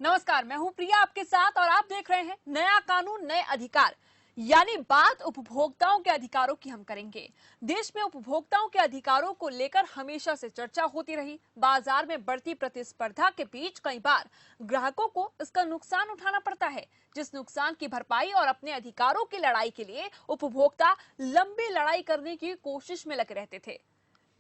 नमस्कार, मैं हूं प्रिया आपके साथ और आप देख रहे हैं नया कानून नए अधिकार। यानी बात उपभोक्ताओं के अधिकारों की हम करेंगे। देश में उपभोक्ताओं के अधिकारों को लेकर हमेशा से चर्चा होती रही। बाजार में बढ़ती प्रतिस्पर्धा के बीच कई बार ग्राहकों को इसका नुकसान उठाना पड़ता है, जिस नुकसान की भरपाई और अपने अधिकारों की लड़ाई के लिए उपभोक्ता लंबी लड़ाई करने की कोशिश में लगे रहते थे।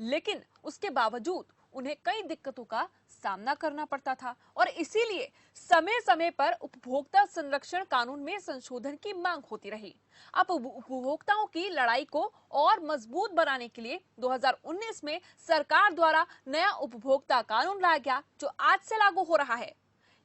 लेकिन उसके बावजूद उन्हें कई दिक्कतों का सामना करना पड़ता था और इसीलिए समय समय पर उपभोक्ता संरक्षण कानून में संशोधन की मांग होती रही। अब उपभोक्ताओं की लड़ाई को और मजबूत बनाने के लिए 2019 में सरकार द्वारा नया उपभोक्ता कानून लाया गया, जो आज से लागू हो रहा है।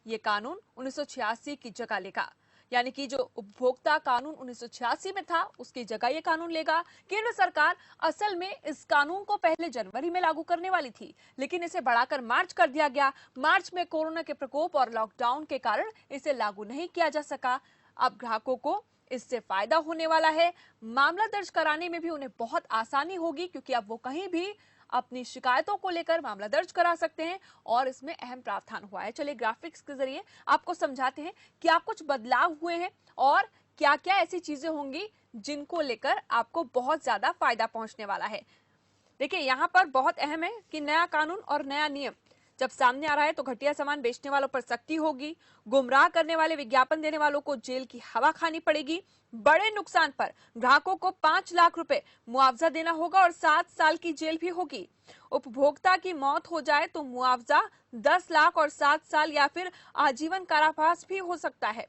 ये कानून 1986 की जगह लेगा, यानी कि जो उपभोक्ता कानून 1986 में था उसकी जगह ये कानून लेगा। केंद्र सरकार असल में इस कानून को पहले जनवरी में लागू करने वाली थी, लेकिन इसे बढ़ाकर मार्च कर दिया गया। मार्च में कोरोना के प्रकोप और लॉकडाउन के कारण इसे लागू नहीं किया जा सका। अब ग्राहकों को इससे फायदा होने वाला है। मामला दर्ज कराने में भी उन्हें बहुत आसानी होगी, क्योंकि अब वो कहीं भी अपनी शिकायतों को लेकर मामला दर्ज करा सकते हैं और इसमें अहम प्रावधान हुआ है। चलिए ग्राफिक्स के जरिए आपको समझाते हैं क्या कुछ बदलाव हुए हैं और क्या क्या ऐसी चीजें होंगी जिनको लेकर आपको बहुत ज्यादा फायदा पहुंचने वाला है। देखिए, यहाँ पर बहुत अहम है कि नया कानून और नया नियम जब सामने आ रहा है तो घटिया सामान बेचने वालों पर सख्ती होगी, गुमराह करने वाले विज्ञापन देने वालों को जेल की हवा खानी पड़ेगी, बड़े नुकसान पर ग्राहकों को 5 लाख रुपए मुआवजा देना होगा और 7 साल की जेल भी होगी। उपभोक्ता की मौत हो जाए तो मुआवजा 10 लाख और 7 साल या फिर आजीवन कारावास भी हो सकता है।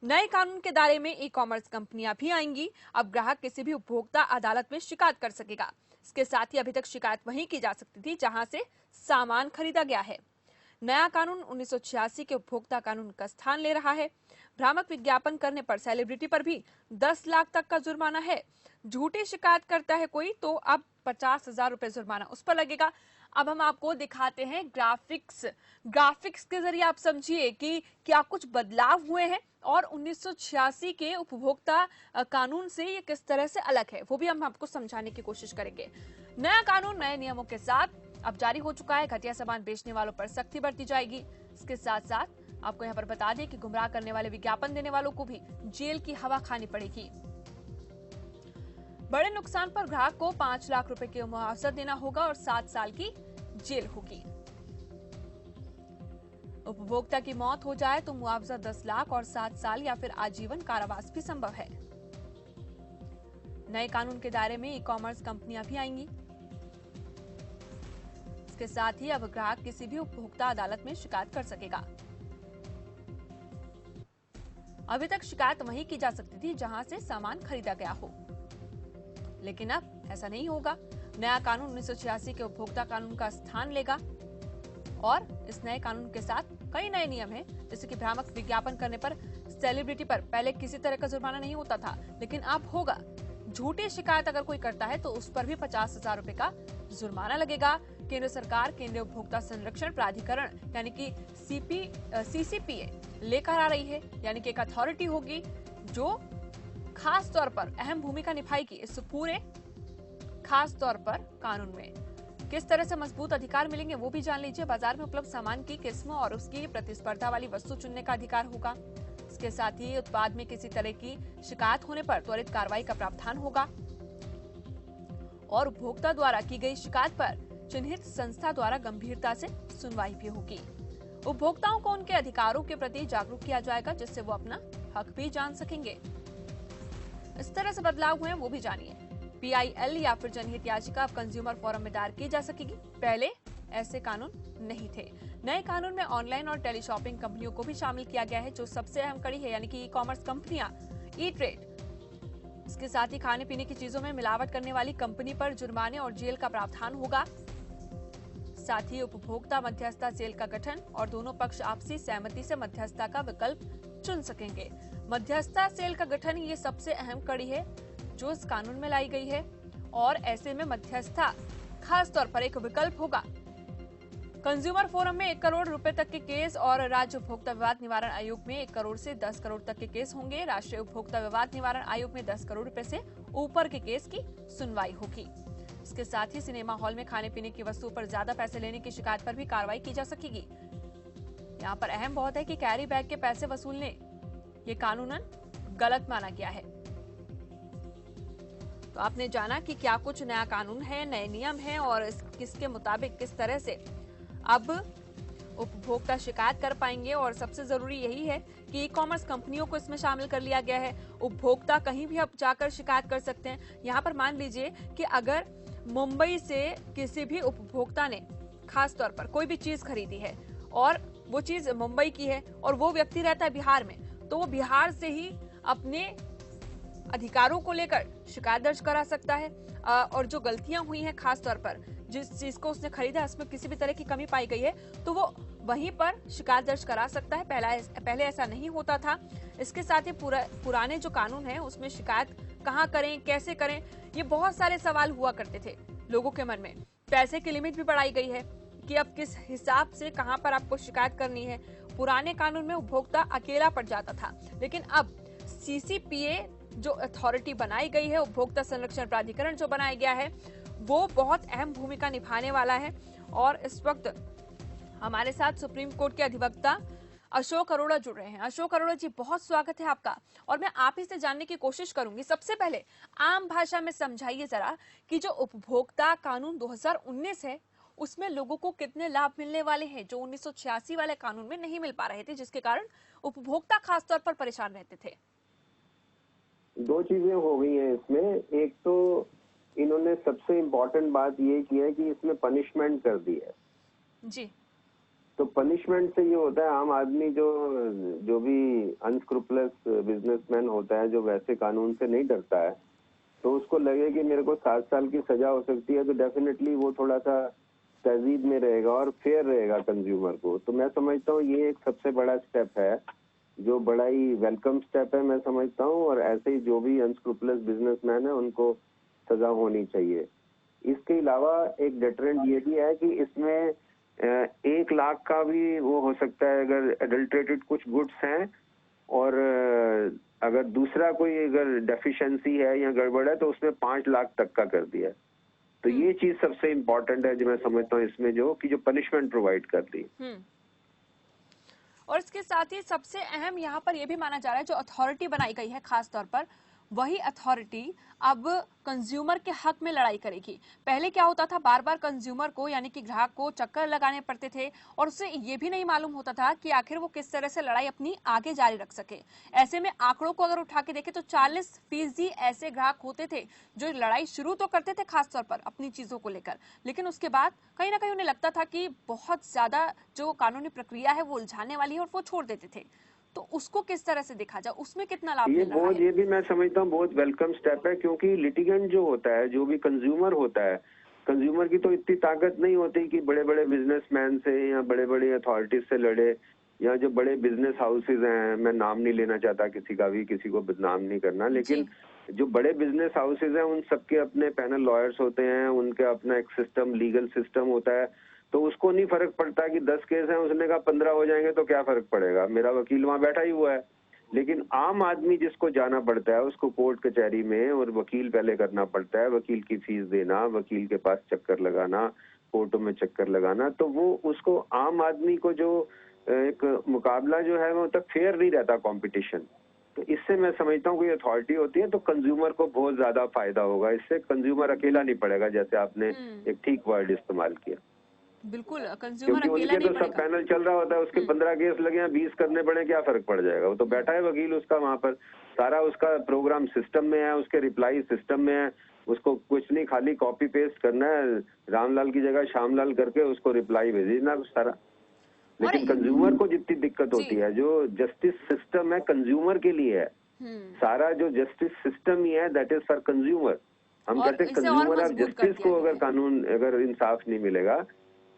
नए कानून के दायरे में ई कॉमर्स कंपनियां भी आएंगी। अब ग्राहक किसी भी उपभोक्ता अदालत में शिकायत कर सकेगा। इसके साथ ही अभी तक शिकायत वहीं की जा सकती थी जहां से सामान खरीदा गया है। नया कानून 1986 के उपभोक्ता कानून का स्थान ले रहा है। भ्रामक विज्ञापन करने पर सेलिब्रिटी पर भी 10 लाख तक का जुर्माना है। झूठी शिकायत करता है कोई तो अब 50,000 रुपए जुर्माना उस पर लगेगा। अब हम आपको दिखाते हैं ग्राफिक्स के जरिए आप समझिए कि क्या कुछ बदलाव हुए हैं और 1986 के उपभोक्ता कानून से ये किस तरह से अलग है, वो भी हम आपको समझाने की कोशिश करेंगे। नया कानून नए नियमों के साथ अब जारी हो चुका है। घटिया सामान बेचने वालों पर सख्ती बरती जाएगी। इसके साथ साथ आपको यहाँ पर बता दें कि गुमराह करने वाले विज्ञापन देने वालों को भी जेल की हवा खानी पड़ेगी। बड़े नुकसान पर ग्राहक को 5 लाख रुपए के मुआवजा देना होगा और 7 साल की जेल होगी। उपभोक्ता की मौत हो जाए तो मुआवजा 10 लाख और 7 साल या फिर आजीवन कारावास भी संभव है। नए कानून के दायरे में ई कॉमर्स कंपनियां भी आएंगी। इसके साथ ही अब ग्राहक किसी भी उपभोक्ता अदालत में शिकायत कर सकेगा। अभी तक शिकायत वहीं की जा सकती थी जहां से सामान खरीदा गया हो, लेकिन अब ऐसा नहीं होगा। नया कानून 1986 के उपभोक्ता कानून का स्थान लेगा और इस नए कानून के साथ कई नए नियम हैं, जैसे कि भ्रामक विज्ञापन करने पर सेलिब्रिटी पर पहले किसी तरह का जुर्माना नहीं होता था, लेकिन अब होगा। झूठी शिकायत अगर कोई करता है तो उस पर भी 50,000 रुपए का जुर्माना लगेगा। केंद्र सरकार केंद्रीय उपभोक्ता संरक्षण प्राधिकरण यानी कि CCPA लेकर आ रही है, यानी कि एक अथॉरिटी होगी जो खास तौर पर अहम भूमिका निभाएगी इस पूरे खास तौर पर कानून में। किस तरह से मजबूत अधिकार मिलेंगे वो भी जान लीजिए। बाजार में उपलब्ध सामान की किस्म और उसकी प्रतिस्पर्धा वाली वस्तु चुनने का अधिकार होगा। इसके साथ ही उत्पाद में किसी तरह की शिकायत होने पर त्वरित कार्रवाई का प्रावधान होगा और उपभोक्ता द्वारा की गई शिकायत पर चिन्हित संस्था द्वारा गंभीरता से सुनवाई भी होगी। उपभोक्ताओं को उनके अधिकारों के प्रति जागरूक किया जाएगा, जिससे वो अपना हक भी जान सकेंगे। इस तरह से बदलाव हुए हैं वो भी जानिए। PIL या फिर जनहित याचिका अब कंज्यूमर फोरम में दायर की जा सकेगी। पहले ऐसे कानून नहीं थे। नए कानून में ऑनलाइन और टेली शॉपिंग कंपनियों को भी शामिल किया गया है, जो सबसे अहम कड़ी है, यानी कि ई कॉमर्स कंपनियां, ई ट्रेड। इसके साथ ही खाने पीने की चीजों में मिलावट करने वाली कंपनी पर जुर्माने और जेल का प्रावधान होगा। साथ ही उपभोक्ता मध्यस्थता सेल का गठन और दोनों पक्ष आपसी सहमति से मध्यस्थता का विकल्प चुन सकेंगे। मध्यस्थता सेल का गठन ये सबसे अहम कड़ी है जो इस कानून में लाई गई है और ऐसे में मध्यस्थता खास तौर पर एक विकल्प होगा। कंज्यूमर फोरम में 1 करोड़ रुपए तक के केस और राज्य उपभोक्ता विवाद निवारण आयोग में 1 करोड़ से 10 करोड़ तक के केस होंगे। राष्ट्रीय उपभोक्ता विवाद निवारण आयोग में 10 करोड़ रुपए से ऊपर के केस की सुनवाई होगी। इसके साथ ही सिनेमा हॉल में खाने पीने की वस्तुओं पर ज्यादा पैसे लेने की शिकायत पर भी कार्रवाई की जा सकेगी। यहाँ पर अहम बहुत है कि कैरी बैग के पैसे वसूलने ये कानूनन गलत माना गया है। तो आपने जाना कि क्या कुछ नया कानून है, नए नियम हैं और किसके मुताबिक किस तरह से अब उपभोक्ता शिकायत कर पाएंगे। और सबसे जरूरी यही है कि ई कॉमर्स कंपनियों को इसमें शामिल कर लिया गया है। उपभोक्ता कहीं भी अब जाकर शिकायत कर सकते हैं। यहाँ पर मान लीजिए कि अगर मुंबई से किसी भी उपभोक्ता ने खास तौर पर कोई भी चीज खरीदी है और वो चीज मुंबई की है और वो व्यक्ति रहता है बिहार में, तो वो बिहार से ही अपने अधिकारों को लेकर शिकायत दर्ज करा सकता है। और जो गलतियां हुई हैं, खास तौर पर जिस चीज को उसने खरीदा उसमें किसी भी तरह की कमी पाई गई है, तो वो वहीं पर शिकायत दर्ज करा सकता है। पहले ऐसा नहीं होता था। इसके साथ ही पुराने जो कानून है उसमें शिकायत कहाँ करें, कैसे करें, ये बहुत सारे सवाल हुआ करते थे लोगों के मन में। पैसे की लिमिट भी बढ़ाई गई है कि अब किस हिसाब से कहां पर आपको शिकायत करनी है। पुराने कानून में उपभोक्ता अकेला पड़ जाता था, लेकिन अब सीसीपीए जो अथॉरिटी बनाई गई है, उपभोक्ता संरक्षण प्राधिकरण जो बनाया गया है, वो बहुत अहम भूमिका निभाने वाला है। और इस वक्त हमारे साथ सुप्रीम कोर्ट के अधिवक्ता अशोक अरोड़ा जुड़ रहे हैं। अशोक अरोड़ा जी, बहुत स्वागत है आपका। और मैं आप ही से जानने की कोशिश करूंगी, सबसे पहले आम भाषा में समझाइए जरा कि जो उपभोक्ता कानून 2019 है उसमें लोगों को कितने लाभ मिलने वाले हैं जो 1986 वाले कानून में नहीं मिल पा रहे थे, जिसके कारण उपभोक्ता खासतौर पर परेशान रहते थे। दो चीजें हो गई हैं इसमें। एक तो इन्होंने सबसे इम्पोर्टेंट बात ये की है कि इसमें पनिशमेंट कर दी है जी। तो पनिशमेंट से ये होता है, आम आदमी जो भी अनस्क्रूपलस बिजनेसमैन होता है, जो वैसे कानून से नहीं डरता है, तो उसको लगे कि मेरे को 7 साल की सजा हो सकती है, तो डेफिनेटली वो थोड़ा सा तहजीब में रहेगा और फेयर रहेगा कंज्यूमर को। तो मैं समझता हूँ ये एक सबसे बड़ा स्टेप है, जो बड़ा ही वेलकम स्टेप है मैं समझता हूँ। और ऐसे ही जो भी अनस्क्रूपलस बिजनेसमैन है उनको सजा होनी चाहिए। इसके अलावा एक डेटरेंट ये भी है कि इसमें 1 लाख का भी वो हो सकता है अगर एडल्ट्रेटेड कुछ गुड्स हैं, और अगर दूसरा कोई अगर डेफिशिएंसी है या गड़बड़ है तो उसमें 5 लाख तक का कर दिया है। तो ये चीज सबसे इम्पोर्टेंट है जो मैं समझता हूँ इसमें, जो पनिशमेंट प्रोवाइड कर दी। और इसके साथ ही सबसे अहम यहाँ पर यह भी माना जा रहा है जो अथॉरिटी बनाई गई है, खास तौर पर वही अथॉरिटी अब कंज्यूमर के हक में लड़ाई करेगी। पहले क्या होता था, बार बार कंज्यूमर को यानी कि ग्राहक को चक्कर लगाने पड़ते थे और उससे ये भी नहीं मालूम होता था कि आखिर वो किस तरह से लड़ाई अपनी आगे जारी रख सके। ऐसे में आंकड़ों को अगर उठा के देखें तो 40% ऐसे ग्राहक होते थे जो लड़ाई शुरू तो करते थे खासतौर पर अपनी चीजों को लेकर, लेकिन उसके बाद कहीं ना कहीं उन्हें लगता था कि बहुत ज्यादा जो कानूनी प्रक्रिया है वो उलझाने वाली है और वो छोड़ देते थे। तो उसको किस तरह से देखा जाए, उसमें कितना लाभ मिल रहा है? ये भी मैं समझता हूँ बहुत वेलकम स्टेप है, क्योंकि लिटिगेंट जो होता है, जो भी कंज्यूमर होता है, कंज्यूमर की तो इतनी ताकत नहीं होती कि बड़े बड़े बिजनेसमैन से या बड़े बड़े अथॉरिटीज से लड़े, या जो बड़े बिजनेस हाउसेज हैं, मैं नाम नहीं लेना चाहता किसी का भी, किसी को बदनाम नहीं करना, लेकिन जो बड़े बिजनेस हाउसेज हैं उन सबके अपने पैनल लॉयर्स होते हैं, उनका अपना एक सिस्टम, लीगल सिस्टम होता है। तो उसको नहीं फर्क पड़ता कि 10 केस हैं, उसने कहा 15 हो जाएंगे तो क्या फर्क पड़ेगा, मेरा वकील वहां बैठा ही हुआ है। लेकिन आम आदमी जिसको जाना पड़ता है उसको कोर्ट कचहरी में, और वकील पहले करना पड़ता है, वकील की फीस देना, वकील के पास चक्कर लगाना, कोर्टों में चक्कर लगाना, तो वो उसको आम आदमी को जो एक मुकाबला जो है वो तक फेयर नहीं रहता कंपटीशन। तो इससे मैं समझता हूँ कोई अथॉरिटी होती है तो कंज्यूमर को बहुत ज्यादा फायदा होगा, इससे कंज्यूमर अकेला नहीं पड़ेगा, जैसे आपने एक ठीक वर्ड इस्तेमाल किया। बिल्कुल, कंज्यूमर क्योंकि अकेला उनके नहीं तो सब पैनल चल रहा होता है, उसके 15 केस लगे हैं, 20 करने पड़े, क्या फर्क पड़ जाएगा, वो तो बैठा है वकील उसका वहां पर, सारा उसका प्रोग्राम सिस्टम में है, उसके रिप्लाई सिस्टम में है, उसको कुछ नहीं खाली कॉपी पेस्ट करना है, रामलाल की जगह श्यामलाल करके उसको रिप्लाई भेजना सारा। लेकिन कंज्यूमर को जितनी दिक्कत होती है, जो जस्टिस सिस्टम है कंज्यूमर के लिए है, सारा जो जस्टिस सिस्टम ही है दैट इज फॉर कंज्यूमर। हम कहते हैं कंज्यूमर और जस्टिस को अगर कानून, अगर इंसाफ नहीं मिलेगा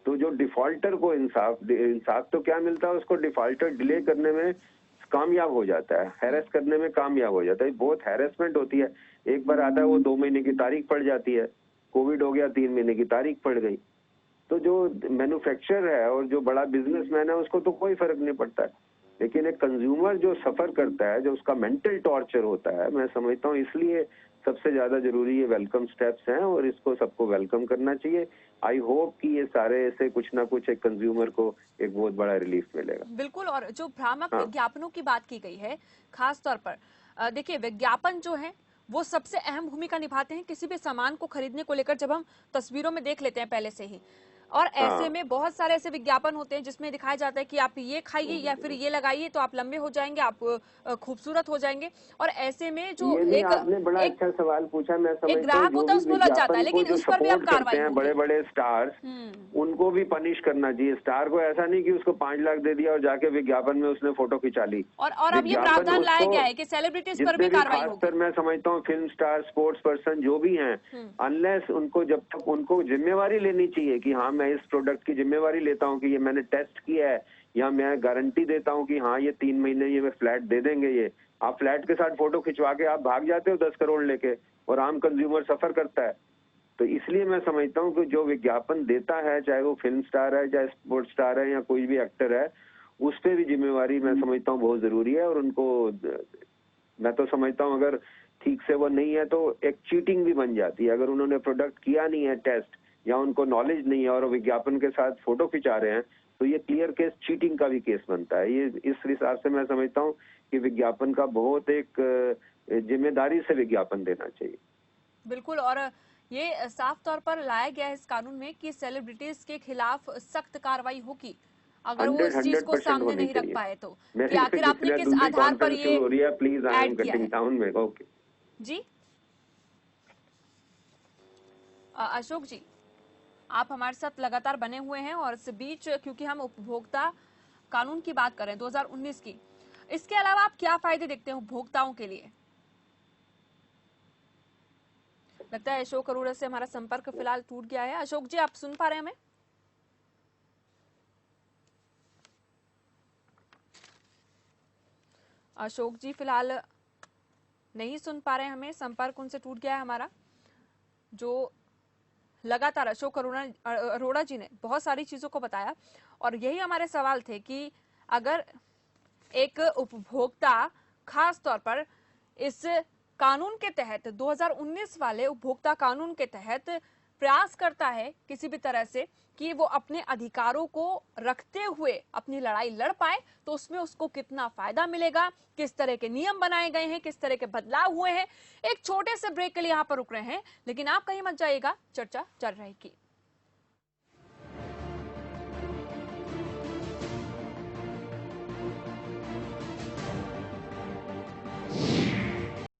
तो जो डिफॉल्टर को इंसाफ तो क्या मिलता है, उसको डिफॉल्टर डिले करने में कामयाब हो जाता है, हैरेस करने में कामयाब हो जाता है। बहुत हैरेसमेंट होती है, एक बार आता है वो 2 महीने की तारीख पड़ जाती है, कोविड हो गया 3 महीने की तारीख पड़ गई। तो जो मैन्युफैक्चरर है और जो बड़ा बिजनेसमैन है उसको तो कोई फर्क नहीं पड़ता है, लेकिन एक कंज्यूमर जो सफर करता है, जो उसका मेंटल टॉर्चर होता है, मैं समझता हूँ इसलिए सबसे ज्यादा जरूरी ये वेलकम स्टेप्स हैं और इसको सबको वेलकम करना चाहिए। आई होप कि ये सारे ऐसे कुछ ना कुछ एक कंज्यूमर को एक बहुत बड़ा रिलीफ मिलेगा। बिल्कुल। और जो भ्रामक हाँ। विज्ञापनों की बात की गई है, खास तौर पर देखिए, विज्ञापन जो है वो सबसे अहम भूमिका निभाते हैं किसी भी सामान को खरीदने को लेकर, जब हम तस्वीरों में देख लेते हैं पहले से ही। और ऐसे हाँ। में बहुत सारे ऐसे विज्ञापन होते हैं जिसमें दिखाया जाता है कि आप ये खाइए या फिर ये लगाइए तो आप लंबे हो जाएंगे, आप खूबसूरत हो जाएंगे। और ऐसे में जो ये भी एक आपने बड़ा एक अच्छा सवाल पूछा। मैं एक समझता हूँ ग्राहक जो होता है भी उसको लग जाता है, विज्ञापन को लेकिन जो उस पर भी अब सपोर्ट करते कार्रवाई हैं होगी। बड़े बड़े स्टार्स, उनको भी पनिश करना चाहिए। स्टार को ऐसा नहीं कि उसको 5 लाख दे दिया और जाके विज्ञापन में उसने फोटो खिंचा ली। और अब ये विज्ञापन प्रावधान लाया उसको, गया है कि सेलिब्रिटीज पर जितने भी भी कार्रवाई होगी। खासकर मैं समझता हूँ फिल्म स्टार, स्पोर्ट्स पर्सन जो भी हैं, अनलेस उनको, जब तक उनको जिम्मेवारी लेनी चाहिए कि हाँ मैं इस प्रोडक्ट की जिम्मेवारी लेता हूँ कि ये मैंने टेस्ट किया है, या मैं गारंटी देता हूँ कि हाँ ये 3 महीने ये मैं फ्लैट दे देंगे। ये आप फ्लैट के साथ फोटो खिंचवा के आप भाग जाते हो 10 करोड़ लेके, और आम कंज्यूमर सफर करता है। तो इसलिए मैं समझता हूँ कि जो विज्ञापन देता है, चाहे वो फिल्म स्टार है, चाहे स्पोर्ट्स स्टार है, या कोई भी एक्टर है, उस पे भी जिम्मेवारी मैं समझता हूँ बहुत जरूरी है। और उनको, मैं तो समझता हूँ अगर ठीक से वो नहीं है तो एक चीटिंग भी बन जाती है। अगर उन्होंने प्रोडक्ट किया नहीं है टेस्ट, या उनको नॉलेज नहीं है और विज्ञापन के साथ फोटो खिंचा रहे हैं, तो ये क्लियर केस चीटिंग का भी केस बनता है। ये इस हिसाब से मैं समझता हूँ कि विज्ञापन का बहुत एक जिम्मेदारी से विज्ञापन देना चाहिए। बिल्कुल। और ये साफ तौर पर लाया गया है इस कानून में कि सेलिब्रिटीज के खिलाफ सख्त कार्रवाई होगी अगर वो 100 इस चीज को 100% सामने होनी नहीं रख चाहिए। पाए तो, कि मेरे आखिर आपने डिक्लेयर किस दूसरी आधार पर कॉन्फ्रेंस ये शुरू हो रही है, प्लीज आई एम ऐड किया कटिंग है। डाउन में। ओके जी अशोक जी, आप हमारे साथ लगातार बने हुए हैं, और इस बीच क्योंकि हम उपभोक्ता कानून की बात कर रहे हैं 2019 की, इसके अलावा आप क्या फायदे देखते हैं उपभोक्ताओं के लिए? लगता है अशोक अरोड़ा से हमारा संपर्क फिलहाल टूट गया है। अशोक जी, आप सुन पा रहे हैं हमें? अशोक जी फिलहाल नहीं सुन पा रहे हैं हमें, संपर्क उनसे टूट गया है हमारा। जो लगातार अशोक अरोड़ा जी ने बहुत सारी चीजों को बताया, और यही हमारे सवाल थे कि अगर एक उपभोक्ता खास तौर पर इस कानून के तहत 2019 वाले उपभोक्ता कानून के तहत प्रयास करता है किसी भी तरह से कि वो अपने अधिकारों को रखते हुए अपनी लड़ाई लड़ पाए, तो उसमें उसको कितना फायदा मिलेगा, किस तरह के नियम बनाए गए हैं, किस तरह के बदलाव हुए हैं। एक छोटे से ब्रेक के लिए यहाँ पर रुक रहे हैं, लेकिन आप कहीं मत जाइएगा, चर्चा चल रहेगी।